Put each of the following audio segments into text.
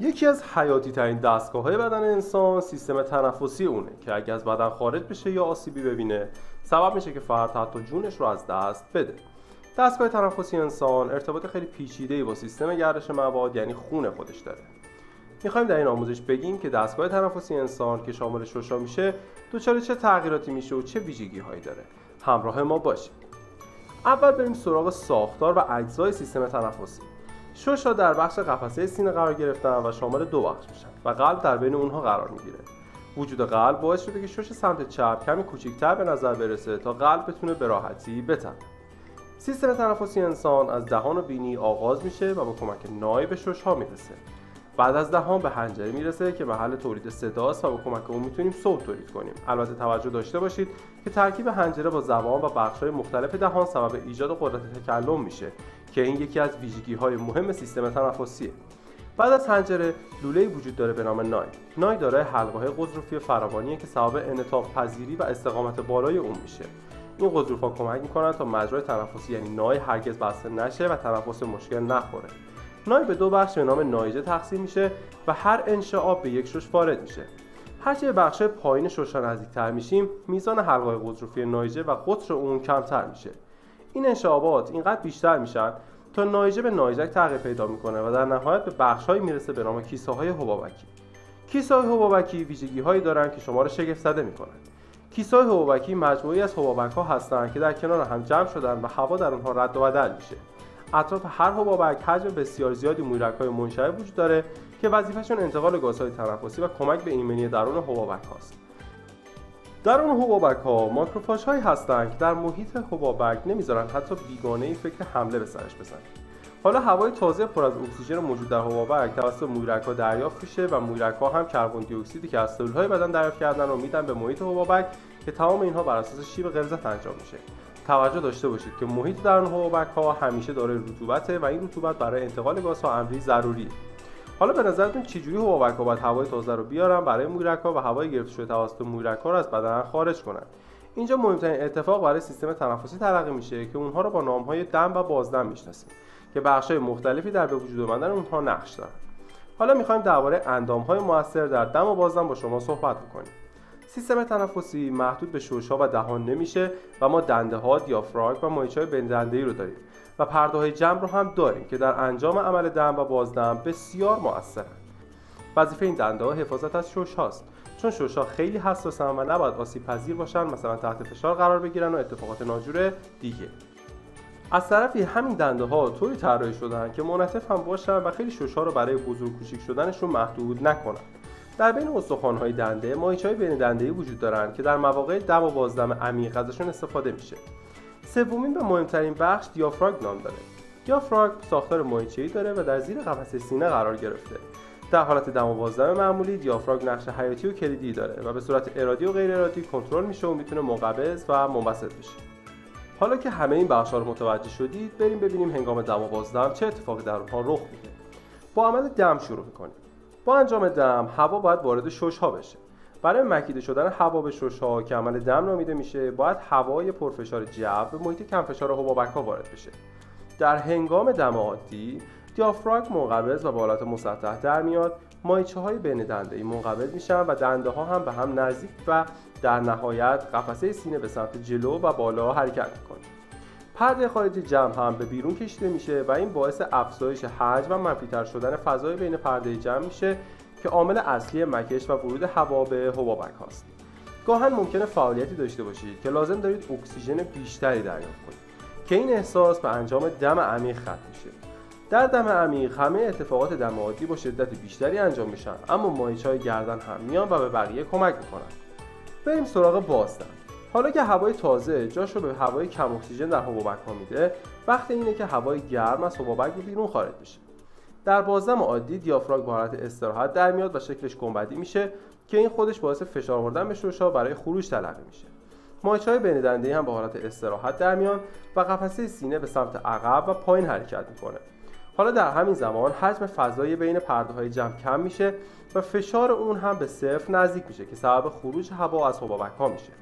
یکی از حیاتی ترین دستگاه‌های بدن انسان سیستم تنفسی اونه که اگه از بدن خارج بشه یا آسیبی ببینه سبب میشه که فرد حتی جونش رو از دست بده. دستگاه تنفسی انسان ارتباط خیلی پیچیده‌ای با سیستم گردش مواد یعنی خون خودش داره. می‌خوایم در این آموزش بگیم که دستگاه تنفسی انسان که شامل ششا میشه دچار چه تغییراتی میشه و چه ویژگی‌هایی داره. همراه ما باشید. اول بریم سراغ ساختار و اجزای سیستم تنفسی. ششا در بخش قفسه سینه قرار گرفتن و شامل دو بخش میشن و قلب در بین اونها قرار میگیره. وجود قلب باعث شده که شش سمت چپ کمی کوچکتر به نظر برسه تا قلب بتونه به راحتی بتنه. سیستم تنفسی انسان از دهان و بینی آغاز میشه و با کمک نای به شش‌ها میرسه. بعد از دهان به حنجره میرسه که محل تولید صداست و با کمک اون میتونیم صوت تولید کنیم. البته توجه داشته باشید که ترکیب حنجره با زبان و بخش‌های مختلف دهان سبب ایجاد قدرت تکلم میشه که این یکی از ویژگی‌های مهم سیستم تنفسیه. بعد از حنجره لوله‌ای وجود داره به نام نای. نای دارای حلقه‌های غضروفی فراوانیه که سبب انعطاف پذیری و استقامت بالای اون میشه. این غضروف‌ها کمک می‌کنن تا مجرای تنفسی یعنی نای هرگز بسته نشه و تنفس مشکل نخوره. نای به دو بخش به نام نایجه تقسیم میشه و هر انشعاب به یک شش وارد میشه. هرچه به بخش پایین شش‌ها نزدیک‌تر میشیم، میزان حلقه‌های غضروفی نایجه و قطر اون کمتر میشه. این انشعابات اینقدر بیشتر میشن تا نایجه به نایجک تغییر پیدا میکنه و در نهایت به بخش‌هایی میرسه به نام کیسه‌های حبابکی. کیسه‌های حبابکی ویژگی‌هایی دارن که شما رو شگفت زده میکنن. کیسه‌های حبابکی مجموعه‌ای از حبابک‌ها هستند که در کنار هم جمع شدن و هوا در اونها رد و بدل میشه. اطراف هر حبابک حجم بسیار زیادی مویرک‌های منشعب وجود داره که وظیفه‌شون انتقال گازهای تنفسی و کمک به ایمنی درون حبابک هاست. درون حبابک ها ماکروفاژ هایی هستند که در محیط حبابک نمیذارن حتی بیگانه‌ای فکر حمله به سرش بزنه. حالا هوای تازه پر از اکسیژن موجود در حبابک توسط مویرک‌ها دریافت میشه و مویرک‌ها هم کربن دی اکسیدی که از سلول‌های بدن دریافت کردن رو میدن به محیط حبابک که تمام اینها بر اساس شیب غلظت انجام میشه. توجه داشته باشید که محیط درون حبابک‌ها همیشه دارای رطوبته و این رطوبت برای انتقال گازها امری ضروریه. حالا به نظرتون چجوری حبابک‌ها باید هوای تازه رو بیارن برای مویرک‌ها و هوای گرفته شده توسط مویرک‌ها رو از بدن خارج کنن؟ اینجا مهمترین اتفاق برای سیستم تنفسی تلقی میشه که اونها رو با نام‌های دم و بازدم میشناسیم که بخش‌های مختلفی در به وجود آمدن اونها نقش دارن. حالا می‌خوایم درباره اندام‌های مؤثر در دم و بازدم با شما صحبت بکنیم. سیستم تنفسی محدود به شش‌ها و دهان نمیشه و ما دنده‌ها، دیافراگم و ماهیچه‌های بین دنده‌ای رو داریم و پرده‌های جمع رو هم داریم که در انجام عمل دم و بازدم بسیار مؤثرند. وظیفه این دنده‌ها حفاظت از شش‌هاست چون شش‌ها خیلی حساسن و نباید آسیب پذیر باشن، مثلا تحت فشار قرار بگیرن و اتفاقات ناجور دیگه. از طرفی همین دنده‌ها طوری طراحی شدن که منعطف هم باشن و خیلی شش‌ها رو برای بزرگ کوچیک شدنشون محدود نکنن. در بین استخوان‌های دنده ماهیچه‌های بین دنده‌ای وجود دارن که در مواقع دم و بازدم عمیق ازشون استفاده میشه. سومین و مهمترین بخش دیافراگم نام داره. دیافراگم ساختار ماهیچه‌ای داره و در زیر قفسه سینه قرار گرفته. در حالت دم و بازدم معمولی دیافراگم نقش حیاتی و کلیدی داره و به صورت ارادی و غیر ارادی کنترل میشه و میتونه منقبض و منبسط بشه. حالا که همه این بخش‌ها رو متوجه شدید، بریم ببینیم هنگام دم و بازدم چه اتفاقی در اونها رخ میده. با عمل دم شروع می‌کنیم. با انجام دم هوا باید وارد شش‌ها بشه. برای مکیده شدن هوا به شش‌ها که عمل دم نامیده میشه، باید هوای پرفشار جو به محیط کم فشار حبابک‌ها وارد بشه. در هنگام دم عادی، دیافراگم منقبض و به حالت مسطح در میاد، ماهیچه‌های بین دنده‌ای منقبض میشن و دنده‌ها هم به هم نزدیک و در نهایت قفسه سینه به سمت جلو و بالا حرکت می‌کنه. پرده خارجی جمع هم به بیرون کشیده میشه و این باعث افزایش حجم و منفی‌تر شدن فضای بین پرده جمع میشه که عامل اصلی مکش و ورود هوا به حبابک هاست. گاهن ممکنه فعالیتی داشته باشید که لازم دارید اکسیژن بیشتری دریافت کنید که این احساس به انجام دم عمیق ختم میشه. در دم عمیق همه اتفاقات دم عادی با شدت بیشتری انجام میشن، اما ماهیچه‌های گردن هم میان و به بقیه کمک میکنن. بریم سراغ بازدم. حالا که هوای تازه جاش رو به هوای کم اکسیژن در حبابک‌ها میده، وقت اینه که هوای گرم از حبابک به بیرون خارج بشه. در بازدم عادی دیافراگم به حالت استراحت در میاد و شکلش گنبدی میشه که این خودش باعث فشار آوردن به شش‌ها برای خروج تلقی میشه. ماهیچه‌های بین دنده‌ای هم به حالت استراحت در میان و قفسه سینه به سمت عقب و پایین حرکت میکنه. حالا در همین زمان حجم فضای بین پرده‌های جمع کم میشه و فشار اون هم به صفر نزدیک میشه که سبب خروج هوا از حبابک‌ها میشه.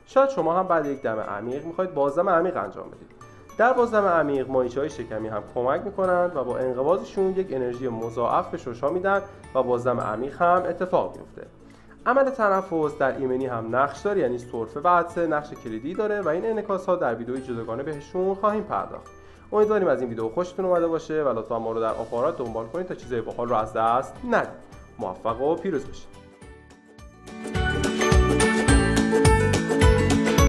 شاید شما هم بعد یک دم عمیق میخواید بازدم عمیق انجام بدید. در بازدم عمیق ماهیچه‌های شکمی هم کمک می‌کنند و با انقباضشون یک انرژی مضاعف به شش‌ها میدن و بازدم عمیق هم اتفاق میفته. عمل تنفس در ایمنی هم نقش داره، یعنی سرفه و عطسه نقش کلیدی داره و این انعکاس‌ها در ویدئوی جداگانه بهشون خواهیم پرداخت. امیدواریم از این ویدیو خوشتون اومده باشه و لطفا ما رو در آپارات دنبال کنید تا چیزای باحال رو از دست ندید. موفق و پیروز باشید.